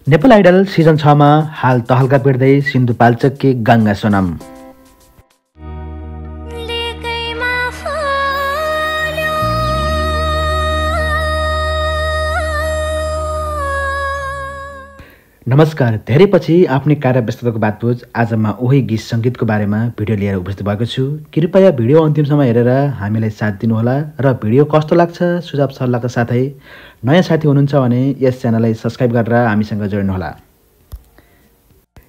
Nepal idol season 6 मा हाल तहल्का पिर्दै सिन्धुपाल्चोककी गङ्गा सोनम। नमस्कार, धेरै पछि आफ्नै कार्यव्यस्तताको बातबुझ आज म उही गीत सङ्गीतको बारेमा भिडियो लिएर उपस्थित भएको छु। कृपया भिडियो अन्तिमसम्म हेरेर हामीलाई साथ दिनुहोला र भिडियो कस्तो लाग्छ सुझाव सल्लाहका साथै नयाँ साथी हुनुहुन्छ भने यस च्यानललाई सब्स्क्राइब गरेर हामीसँग जोड्नुहोला।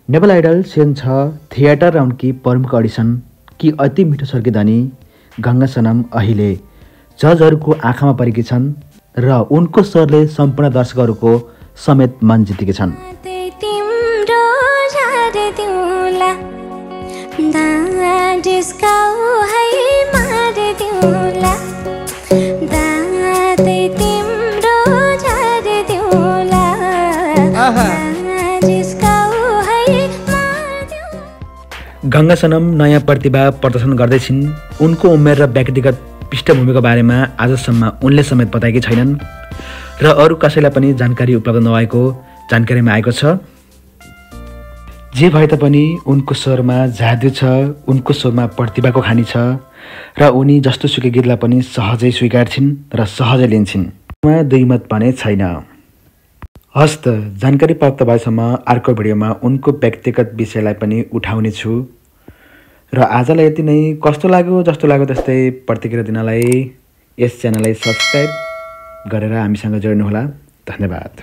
नेपाल आइडल सिजन 6 थिएटर राउन्डकी प्रमुख अडिसन कि अति मिठो स्वर्गीय धनी गङ्गा सोनम अहिले जजहरूको आँखामा परेकी छन् र उनको स्वरले सम्पूर्ण दर्शकहरूको समेत मन जितेकी छन्। गङ्गा सोनम नयाँ प्रतिभा प्रदर्शन गर्दैछिन्। उनको उमेर र व्यक्तिगत पृष्ठभूमिको बारेमा आजसम्म उनले समेत बताएकी छैनन् र अरू कसैलाई पनि जानकारी उपलब्ध नभएको जानकारीमा आएको छ। जे भए तापनि उनको स्वरमा जादु छ, उनको स्वरमा प्रतिभाको खानी छ र उनी जस्तो सुकै गीतलाई पनि सहजै स्वीकार्छिन् र सहजै लिन्छिन्। उहाँ दुई मत भने छैन। हस् त, जानकारी प्राप्त भएसम्म अर्को भिडियोमा उनको व्यक्तिगत विषयलाई पनि उठाउने छु र आजलाई यति नै। कस्तो लाग्यो जस्तो लाग्यो त्यस्तै प्रतिक्रिया दिनलाई यस च्यानललाई सब्स्क्राइब गरेर हामीसँग जोड्नुहोला। धन्यवाद।